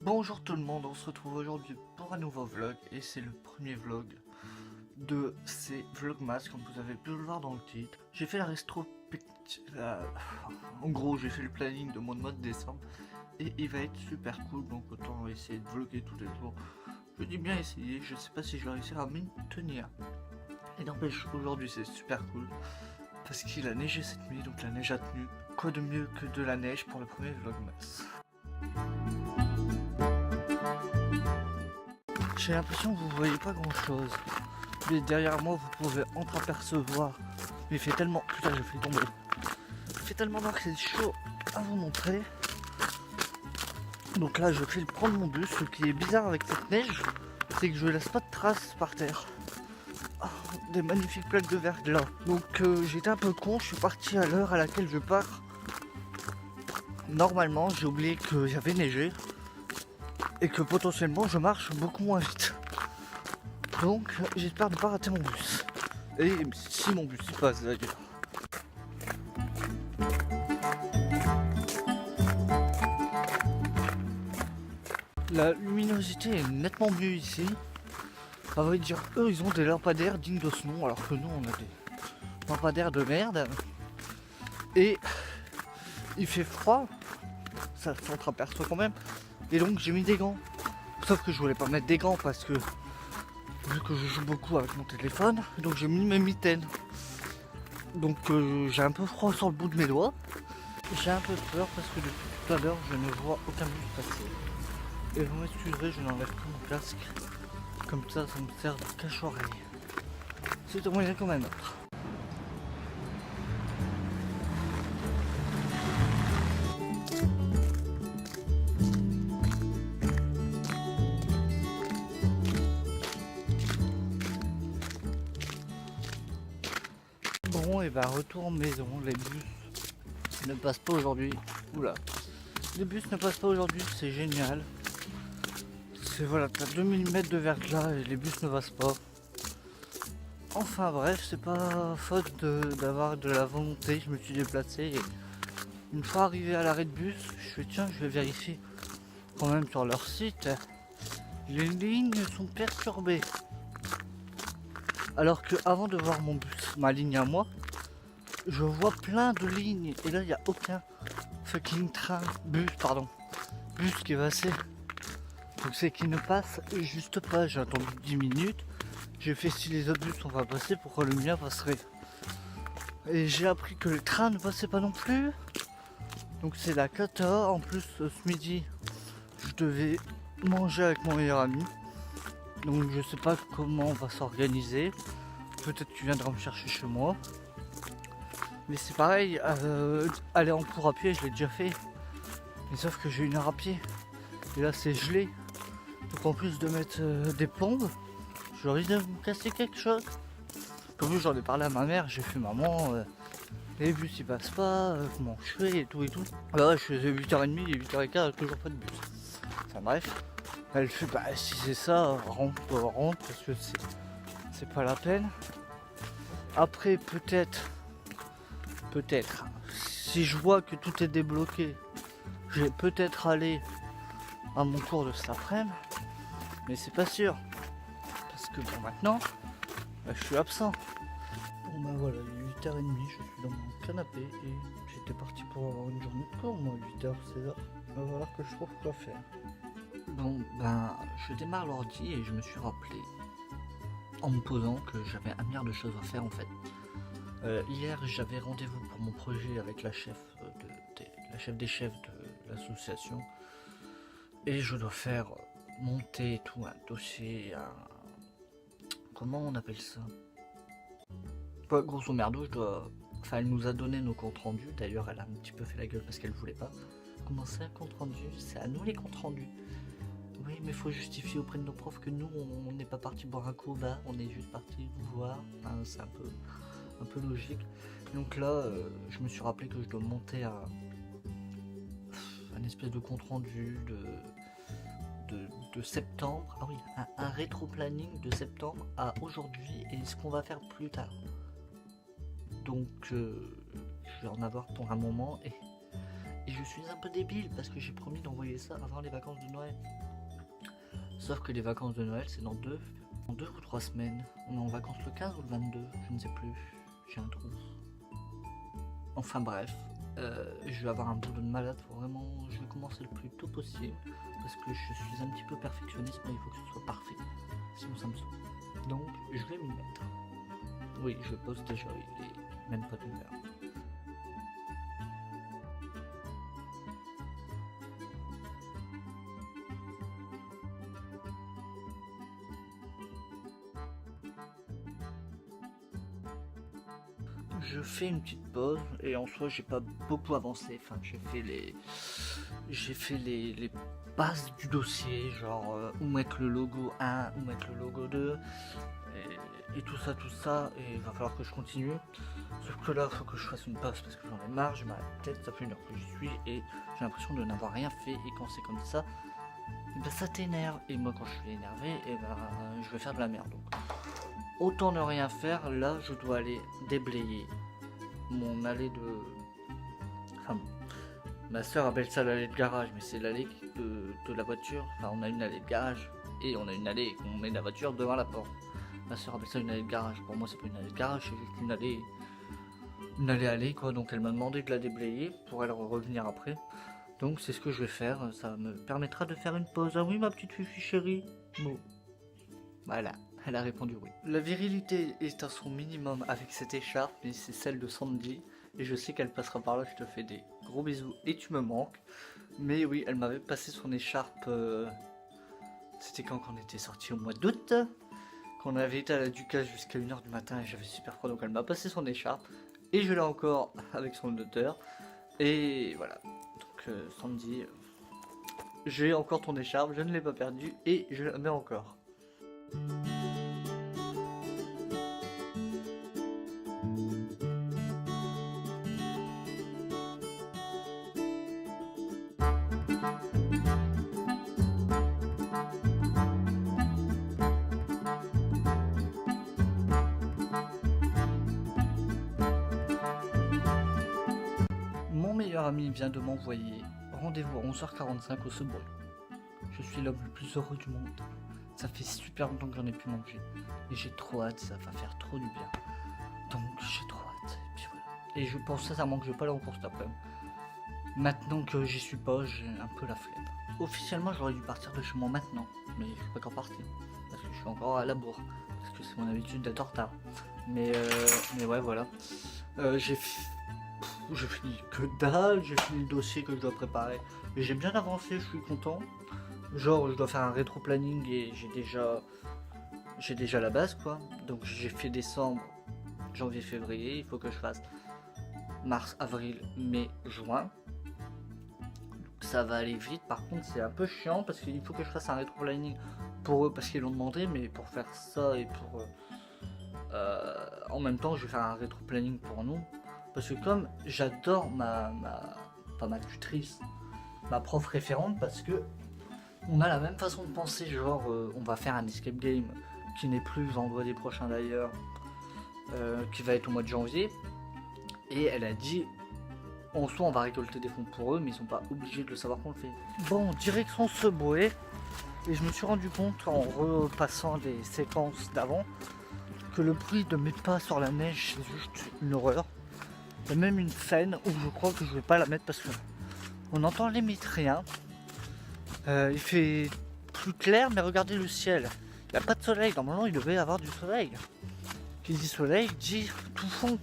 Bonjour tout le monde, on se retrouve aujourd'hui pour un nouveau vlog et c'est le premier vlog de ces vlogmas comme vous avez pu le voir dans le titre. J'ai fait la rétrospective, en gros j'ai fait le planning de mon mois de décembre et il va être super cool, donc autant essayer de vlogger tous les jours. Je dis bien essayer, je sais pas si je vais réussir à m'y tenir. Et n'empêche, aujourd'hui c'est super cool parce qu'il a neigé cette nuit, donc la neige a tenu. Quoi de mieux que de la neige pour le premier vlogmas. J'ai l'impression que vous voyez pas grand chose. Mais derrière moi vous pouvez entreapercevoir. Mais il fait tellement. Putain j'ai fait tomber. Il fait tellement noir que c'est chaud à vous montrer. Donc là je vais prendre mon bus. Ce qui est bizarre avec cette neige, c'est que je laisse pas de traces par terre. Oh, des magnifiques plaques de verglas. Donc j'étais un peu con, je suis parti à l'heure à laquelle je pars. Normalement j'ai oublié qu'il y avait neigé. Et que potentiellement je marche beaucoup moins vite. Donc j'espère ne pas rater mon bus. Et si mon bus passe d'ailleurs. La luminosité est nettement mieux ici. À vrai dire, eux ils ont des lampadaires dignes de ce nom, alors que nous on a des lampadaires de merde. Et il fait froid, ça s'entreaperçoit quand même. Et donc j'ai mis des gants. Sauf que je voulais pas mettre des gants parce que vu que je joue beaucoup avec mon téléphone, donc j'ai mis mes mitaines. Donc j'ai un peu froid sur le bout de mes doigts. J'ai un peu peur parce que depuis tout à l'heure je ne vois aucun bus passer. Et vous m'excuserez, je n'enlève pas mon casque. Comme ça me sert de cache-oreille. C'est au moyen comme un autre. Bon et bah retour maison, les bus ne passent pas aujourd'hui. Oula. Les bus ne passent pas aujourd'hui, c'est génial. C'est voilà, t'as 2000 mètres de verglas et les bus ne passent pas. Enfin bref, c'est pas faute d'avoir de la volonté, je me suis déplacé et une fois arrivé à l'arrêt de bus, je fais tiens, je vais vérifier quand même sur leur site. Les lignes sont perturbées. Alors que avant de voir mon bus, ma ligne à moi, je vois plein de lignes et là il n'y a aucun fucking bus qui est passé. Donc c'est qu'il ne passe juste pas. J'ai attendu 10 minutes. J'ai fait si les autres bus sont pas passés, pourquoi le mien passerait? Et j'ai appris que le train ne passait pas non plus. Donc c'est la cata. En plus ce midi, je devais manger avec mon meilleur ami. Donc je sais pas comment on va s'organiser. Peut-être qu'il viendra me chercher chez moi. Mais c'est pareil, aller en cours à pied, je l'ai déjà fait. Mais sauf que j'ai 1 heure à pied. Et là c'est gelé. Donc en plus de mettre des plombes, je risque de me casser quelque chose. Comme j'en ai parlé à ma mère, j'ai fait maman, les bus ils passent pas, comment je fais et tout et tout. Bah ouais, je faisais 8h30 et 8h15, toujours pas de bus. Enfin bref, elle fait bah si c'est ça, rentre parce que c'est pas la peine. Après peut-être, si je vois que tout est débloqué, je vais peut-être aller à mon cours de cet après-midi, mais c'est pas sûr. Parce que bon maintenant, bah, je suis absent. Bon bah voilà, il est 8h30, je suis dans mon canapé et j'étais parti pour avoir une journée de cours, moi 8h, 16h. Il va falloir que je trouve quoi faire. Bon ben, je démarre l'ordi et je me suis rappelé, en me posant, que j'avais 1 milliard de choses à faire en fait. Hier j'avais rendez-vous pour mon projet avec la chef, la chef des chefs de l'association. Et je dois faire monter tout un dossier, comment on appelle ça? Ouais, grosso merdo, enfin, elle nous a donné nos comptes rendus. D'ailleurs, elle a un petit peu fait la gueule parce qu'elle voulait pas. Comment c'est un compte rendu? C'est à nous les comptes rendus. Oui, mais faut justifier auprès de nos profs que nous, on n'est pas parti boire un coup, bah, on est juste parti vous voir. Enfin, c'est un peu logique. Donc là, je me suis rappelé que je dois monter un espèce de compte rendu de septembre. Ah oui, un rétro-planning de septembre à aujourd'hui et ce qu'on va faire plus tard. Donc je vais en avoir pour un moment et je je suis un peu débile parce que j'ai promis d'envoyer ça avant les vacances de Noël. Sauf que les vacances de Noël, c'est dans 2 ou 3 semaines. On est en vacances le 15 ou le 22, je ne sais plus. J'ai un trou. Enfin bref, je vais avoir un boulot de malade. Vraiment, je vais commencer le plus tôt possible parce que je suis un petit peu perfectionniste, mais il faut que ce soit parfait. Sinon ça me saoule. Donc, je vais m'y mettre. Oui, je pose déjà, il est même pas d'une heure. Je fais une petite pause et en soi j'ai pas beaucoup avancé. Enfin j'ai fait les bases du dossier, genre où mettre le logo 1, où mettre le logo 2 et tout ça et il va falloir que je continue. Sauf que là il faut que je fasse une pause parce que j'en ai marre, j'ai mal à la tête, ça fait une heure que j'y suis et j'ai l'impression de n'avoir rien fait et quand c'est comme ça, et ben ça t'énerve et moi quand je suis énervé et ben je vais faire de la merde. Donc autant ne rien faire, là je dois aller déblayer mon allée de... Enfin, ma soeur appelle ça l'allée de garage, mais c'est l'allée de la voiture. Enfin, on a une allée de garage et on a une allée qu'on met la voiture devant la porte. Ma soeur appelle ça une allée de garage. Pour moi, c'est pas une allée de garage, c'est juste une allée quoi. Donc elle m'a demandé de la déblayer pour elle revenir après. Donc c'est ce que je vais faire. Ça me permettra de faire une pause. Ah oui, ma petite fifi chérie. Bon. Voilà. Elle a répondu oui. La virilité est à son minimum avec cette écharpe, mais c'est celle de Sandy. Et je sais qu'elle passera par là, je te fais des gros bisous et tu me manques. Mais oui, elle m'avait passé son écharpe. C'était quand on était sorti au mois d'août. Qu'on avait été à la Ducasse jusqu'à 1h du matin et j'avais super froid. Donc elle m'a passé son écharpe. Et je l'ai encore avec son odeur. Et voilà. Donc Sandy, j'ai encore ton écharpe, je ne l'ai pas perdue et je la mets encore. Mon meilleur ami vient de m'envoyer rendez-vous à 11h45 au Subway. Je suis l'homme le plus heureux du monde. Ça fait super longtemps que j'en ai pu manger. Et j'ai trop hâte, ça va faire trop du bien. Donc j'ai trop hâte. Et puis voilà. Et je pense sincèrement que je vais pas aller en course cet après-midi. Maintenant que j'y suis pas, j'ai un peu la flemme. Officiellement, j'aurais dû partir de chez moi maintenant. Mais je suis pas encore parti. Parce que je suis encore à la bourre. Parce que c'est mon habitude d'être en retard. Mais ouais, voilà. J'ai fini que dalle, j'ai fini le dossier que je dois préparer. Mais j'ai bien avancé, je suis content. Genre je dois faire un rétro-planning et j'ai déjà la base quoi. Donc j'ai fait décembre, janvier, février, il faut que je fasse mars, avril, mai, juin. Donc ça va aller vite, par contre c'est un peu chiant parce qu'il faut que je fasse un rétro-planning pour eux parce qu'ils l'ont demandé, mais pour faire ça et pour... en même temps je vais faire un rétro-planning pour nous. Parce que comme j'adore pas ma tutrice, ma prof référente parce que on a la même façon de penser, genre on va faire un escape game qui n'est plus vendredi prochain d'ailleurs, qui va être au mois de janvier. Et elle a dit, en soi on va récolter des fonds pour eux, mais ils sont pas obligés de le savoir qu'on le fait. Bon, direction Subway, et je me suis rendu compte en repassant les séquences d'avant que le bruit de mes pas sur la neige c'est juste une horreur. Il y a même une scène où je crois que je vais pas la mettre parce que on entend limite rien. Il fait plus clair, mais regardez le ciel. Il n'y a pas de soleil. Normalement, il devait y avoir du soleil. Qui dit soleil dit tout fond.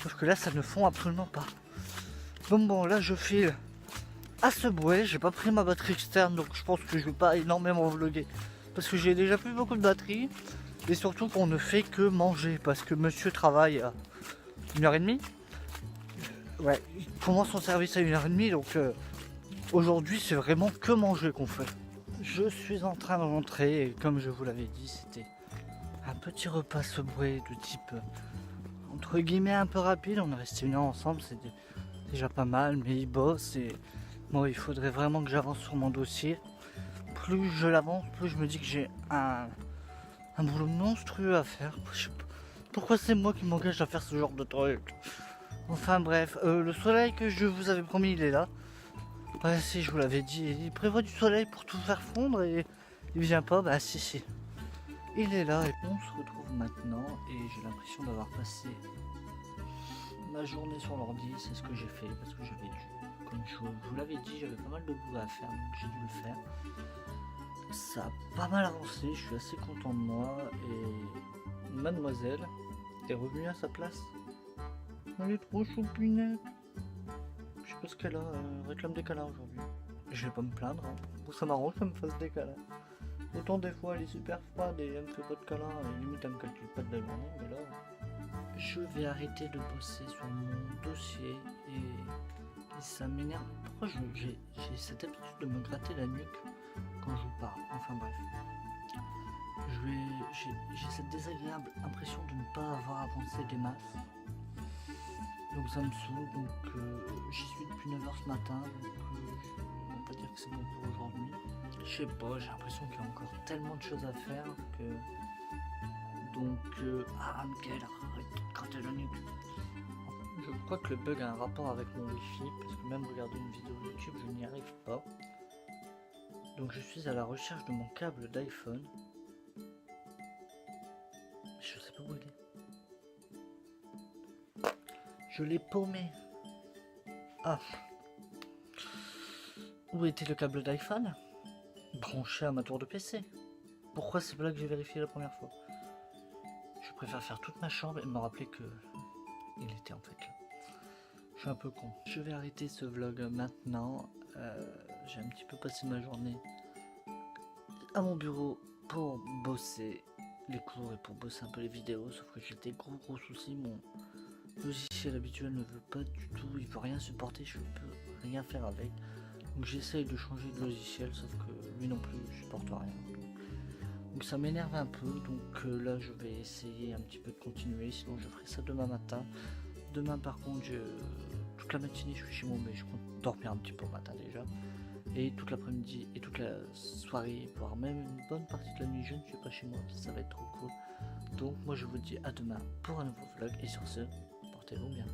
Sauf que là, ça ne fond absolument pas. Bon, là, je file à Subway. J'ai pas pris ma batterie externe, donc je pense que je vais pas énormément vlogger. Parce que j'ai déjà plus beaucoup de batterie. Et surtout qu'on ne fait que manger. Parce que monsieur travaille à 1h30. Ouais, il commence son service à 1h30, donc... aujourd'hui, c'est vraiment que manger qu'on fait. Je suis en train de rentrer et comme je vous l'avais dit, c'était un petit repas Subway de type entre guillemets un peu rapide. On est resté 1 heure ensemble, c'est déjà pas mal, mais il bosse et moi, il faudrait vraiment que j'avance sur mon dossier. Plus je l'avance, plus je me dis que j'ai un boulot monstrueux à faire. Je sais pas pourquoi c'est moi qui m'engage à faire ce genre de truc. Enfin bref, le soleil que je vous avais promis, il est là. Ouais, si, je vous l'avais dit, il prévoit du soleil pour tout faire fondre et il vient pas. Bah si, si. Il est là et on se retrouve maintenant et j'ai l'impression d'avoir passé ma journée sur l'ordi. C'est ce que j'ai fait parce que j'avais dû, comme je vous l'avais dit, j'avais pas mal de boulot à faire donc j'ai dû le faire. Ça a pas mal avancé, je suis assez content de moi et mademoiselle est revenue à sa place. Elle est trop choupinette. Je sais pas ce qu'elle a, elle réclame des câlins aujourd'hui. Je vais pas me plaindre, hein. Ça m'arrange qu'elle me fasse des câlins. Autant des fois elle est super froide et elle me fait pas de câlins, et limite elle me calcule pas de la journée, mais là... Je vais arrêter de bosser sur mon dossier et ça m'énerve. Pourquoi j'ai cette habitude de me gratter la nuque quand je vous parle? Enfin bref. J'ai cette désagréable impression de ne pas avoir avancé des masses. Donc ça me saoule, donc j'y suis depuis 9 h ce matin, donc on va pas dire que c'est bon pour aujourd'hui. Je sais pas, j'ai l'impression qu'il y a encore tellement de choses à faire que... Donc, Michael, arrête de gratter la nuque. Je crois que le bug a un rapport avec mon wifi, parce que même regarder une vidéo YouTube, je n'y arrive pas. Donc je suis à la recherche de mon câble d'iPhone. Je sais pas où il est. Je l'ai paumé. Ah. Où était le câble d'iPhone? Branché à ma tour de PC. Pourquoi c'est pas là que j'ai vérifié la première fois? Je préfère faire toute ma chambre et me rappeler que il était en fait là. Je suis un peu con. Je vais arrêter ce vlog maintenant. J'ai un petit peu passé ma journée à mon bureau pour bosser les cours et pour bosser un peu les vidéos. Sauf que j'ai des gros soucis. Mon logiciel habituel ne veut pas du tout. Il veut rien supporter. Je peux rien faire avec. Donc j'essaye de changer de logiciel. Sauf que lui non plus ne supporte rien. Donc ça m'énerve un peu. Donc là je vais essayer un petit peu de continuer. Sinon je ferai ça demain matin. Demain par contre toute la matinée je suis chez moi, mais je compte dormir un petit peu au matin déjà. Et toute l'après-midi et toute la soirée, voire même une bonne partie de la nuit, je ne suis pas chez moi, ça va être trop cool. Donc moi je vous dis à demain pour un nouveau vlog et sur ce, portez-vous bien.